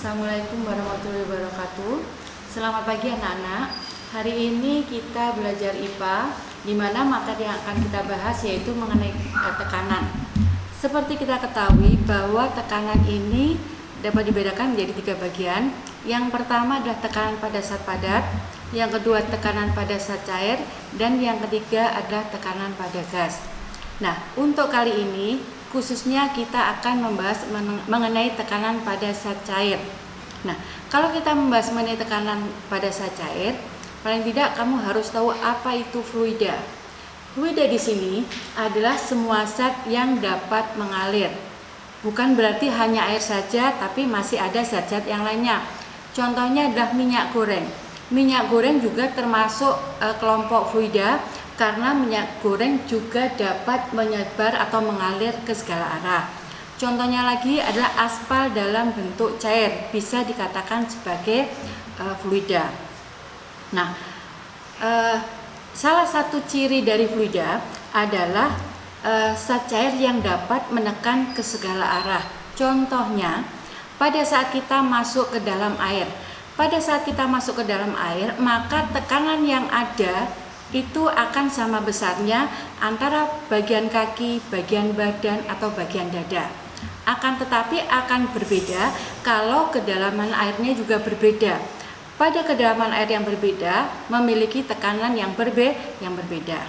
Assalamualaikum warahmatullahi wabarakatuh. Selamat pagi anak-anak. Hari ini kita belajar IPA, di mana materi yang akan kita bahas yaitu mengenai tekanan. Seperti kita ketahui bahwa tekanan ini dapat dibedakan menjadi 3 bagian. Yang pertama adalah tekanan pada zat padat, yang kedua tekanan pada zat cair, dan yang ketiga adalah tekanan pada gas. Nah, untuk kali ini khususnya kita akan membahas mengenai tekanan pada zat cair. Nah, kalau kita membahas mengenai tekanan pada zat cair, paling tidak kamu harus tahu apa itu fluida. Fluida di sini adalah semua zat yang dapat mengalir. Bukan berarti hanya air saja, tapi masih ada zat-zat yang lainnya. Contohnya adalah minyak goreng. Minyak goreng juga termasuk kelompok fluida, karena minyak goreng juga dapat menyebar atau mengalir ke segala arah. Contohnya lagi adalah aspal dalam bentuk cair, bisa dikatakan sebagai fluida. Nah, salah satu ciri dari fluida adalah zat cair yang dapat menekan ke segala arah. Contohnya, pada saat kita masuk ke dalam air. Pada saat kita masuk ke dalam air, maka tekanan yang ada itu akan sama besarnya antara bagian kaki, bagian badan, atau bagian dada. Akan tetapi akan berbeda kalau kedalaman airnya juga berbeda. Pada kedalaman air yang berbeda memiliki tekanan yang berbeda.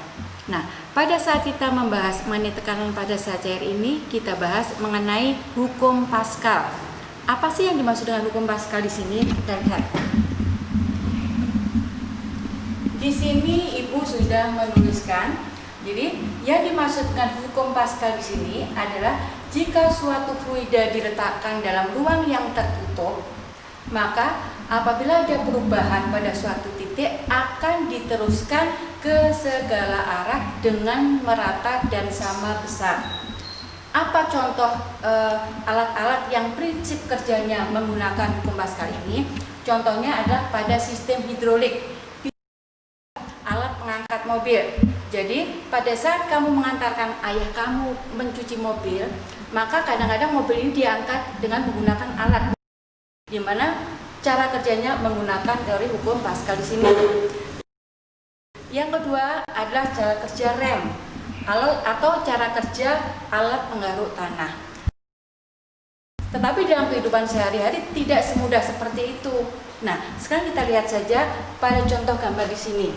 Nah, pada saat kita membahas mengenai tekanan pada zat cair ini, kita bahas mengenai hukum Pascal. Apa sih yang dimaksud dengan hukum Pascal di sini? Kita lihat. Di sini Ibu sudah menuliskan. Jadi, yang dimaksud dengan hukum Pascal di sini adalah jika suatu fluida diletakkan dalam ruang yang tertutup, maka apabila ada perubahan pada suatu titik akan diteruskan ke segala arah dengan merata dan sama besar. Apa contoh alat-alat yang prinsip kerjanya menggunakan hukum Pascal ini? Contohnya adalah pada sistem hidrolik, alat pengangkat mobil. Jadi pada saat kamu mengantarkan ayah kamu mencuci mobil, maka kadang-kadang mobil ini diangkat dengan menggunakan alat, di mana cara kerjanya menggunakan teori hukum Pascal di sini. Yang kedua adalah cara kerja rem atau cara kerja alat penggaruk tanah. Tetapi dalam kehidupan sehari-hari tidak semudah seperti itu. Nah, sekarang kita lihat saja pada contoh gambar di sini.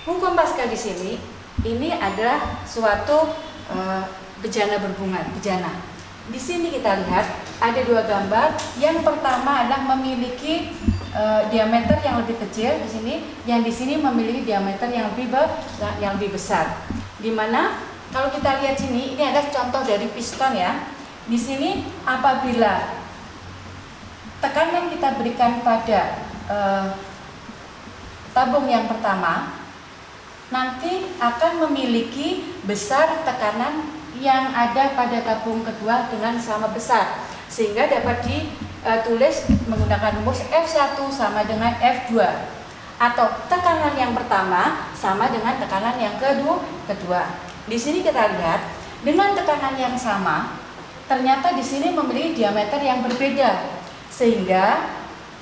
Hukum Pascal di sini ini adalah suatu bejana berbunga, bejana. Di sini kita lihat ada 2 gambar. Yang pertama adalah memiliki diameter yang lebih kecil di sini, yang di sini memiliki diameter yang lebih besar. Dimana kalau kita lihat sini, ini adalah contoh dari piston ya. Di sini apabila tekanan kita berikan pada tabung yang pertama, nanti akan memiliki besar tekanan yang ada pada tabung kedua dengan sama besar, sehingga dapat ditulis menggunakan rumus F1 sama dengan F2, atau tekanan yang pertama sama dengan tekanan yang kedua. Di sini kita lihat dengan tekanan yang sama, ternyata di sini memiliki diameter yang berbeda, sehingga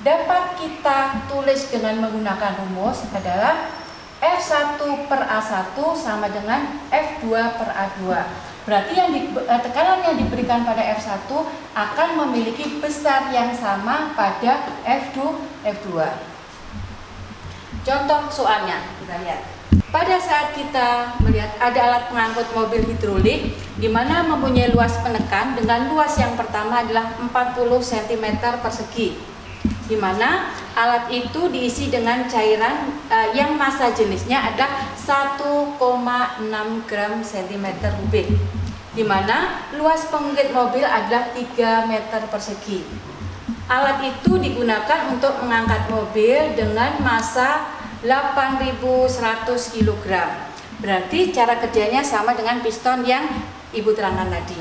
dapat kita tulis dengan menggunakan rumus adalah F1 per A1 sama dengan F2 per A2. Berarti tekanan yang diberikan pada F1 akan memiliki besar yang sama pada F2. Contoh soalnya, kita lihat. Pada saat kita melihat ada alat pengangkut mobil hidrolik, di mana mempunyai luas penekan dengan luas yang pertama adalah 40 cm persegi, di mana alat itu diisi dengan cairan yang massa jenisnya adalah 1,6 gram cm kubik, di mana luas pengungkit mobil adalah 3 meter persegi. Alat itu digunakan untuk mengangkat mobil dengan massa 8.100 kg. Berarti cara kerjanya sama dengan piston yang Ibu terangkan tadi.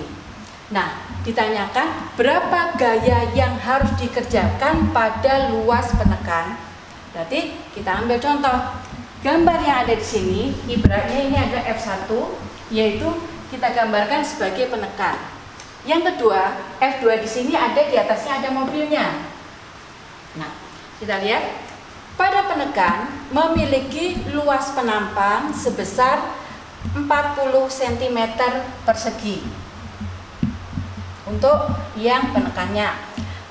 Nah, ditanyakan berapa gaya yang harus dikerjakan pada luas penekan. Berarti kita ambil contoh. Gambar yang ada di sini, ibaratnya ini ada F1, yaitu kita gambarkan sebagai penekan. Yang kedua, F2 di sini ada di atasnya ada mobilnya. Nah, kita lihat pada penekan memiliki luas penampang sebesar 40 cm persegi untuk yang penekannya.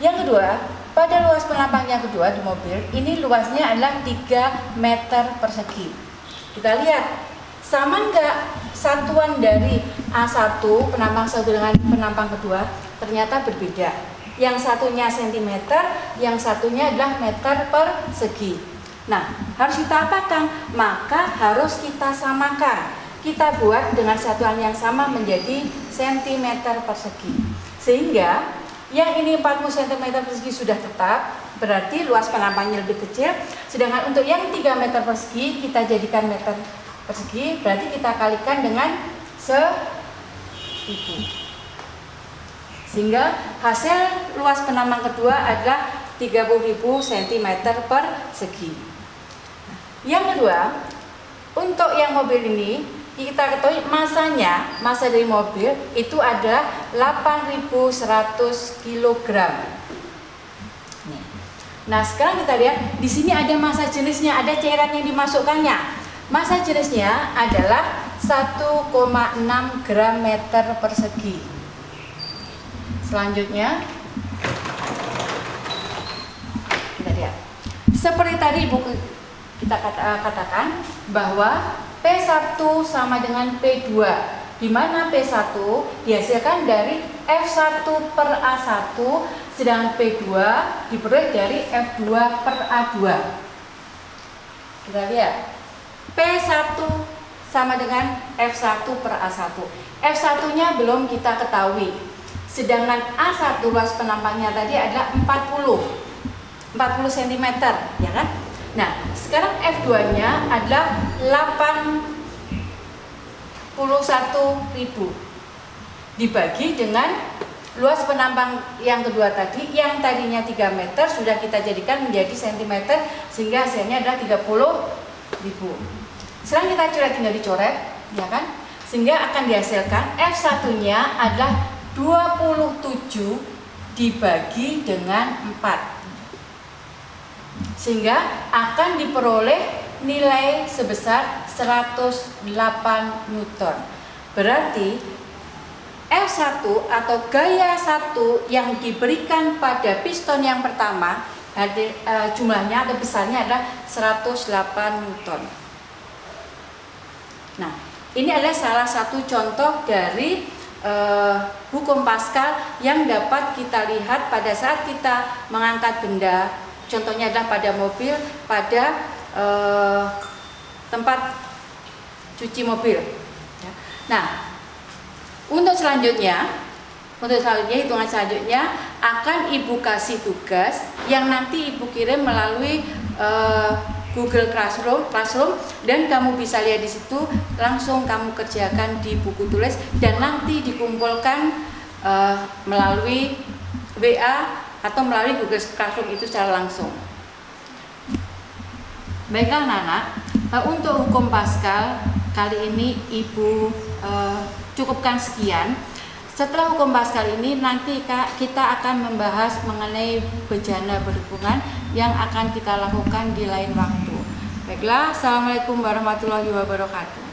Yang kedua, pada luas penampang yang kedua di mobil ini luasnya adalah 3 meter persegi. Kita lihat sama enggak satuan dari A1 penampang satu dengan penampang kedua ternyata berbeda. Yang satunya sentimeter, yang satunya adalah meter persegi. Nah, harus kita apakan? Maka harus kita samakan. Kita buat dengan satuan yang sama menjadi sentimeter persegi. Sehingga yang ini 40 cm persegi sudah tetap, berarti luas penampangnya lebih kecil. Sedangkan untuk yang 3 meter persegi kita jadikan meter persegi, berarti kita kalikan dengan 1000. Sehingga hasil luas penampang kedua adalah 30.000 cm persegi. Yang kedua, untuk yang mobil ini kita ketahui masa dari mobil itu adalah 8.100 kg. Nah, sekarang kita lihat di sini ada massa jenisnya, ada cairan yang dimasukkannya. Massa jenisnya adalah 1,6 gram meter persegi. Selanjutnya kita lihat. Seperti tadi Ibu kita katakan bahwa P1 sama dengan P2, di mana P1 dihasilkan dari F1 per A1, sedangkan P2 diperoleh dari F2 per A2. Kita lihat, P1 sama dengan F1 per A1. F1-nya belum kita ketahui, sedangkan A1 luas penampangnya tadi adalah 40 cm, ya kan? Nah, sekarang F2-nya adalah 81.000 dibagi dengan luas penampang yang kedua tadi, yang tadinya 3 meter sudah kita jadikan menjadi cm, sehingga hasilnya adalah 30.000. Sekarang kita coret, tinggal dicoret, ya kan? Sehingga akan dihasilkan F1-nya adalah 27 dibagi dengan 4. Sehingga akan diperoleh nilai sebesar 108 Newton. Berarti F1 atau gaya 1 yang diberikan pada piston yang pertama jumlahnya atau besarnya adalah 108 Newton. Nah, ini adalah salah satu contoh dari hukum Pascal yang dapat kita lihat pada saat kita mengangkat benda. Contohnya adalah pada mobil, pada tempat cuci mobil. Nah, untuk selanjutnya hitungan selanjutnya akan Ibu kasih tugas yang nanti Ibu kirim melalui Google Classroom dan kamu bisa lihat di situ, langsung kamu kerjakan di buku tulis dan nanti dikumpulkan melalui WA atau melalui Google Classroom itu secara langsung. Baiklah anak-anak, untuk hukum Pascal kali ini Ibu cukupkan sekian. Setelah hukum Pascal ini nanti kita akan membahas mengenai bejana berhubungan yang akan kita lakukan di lain waktu. Baiklah, assalamualaikum warahmatullahi wabarakatuh.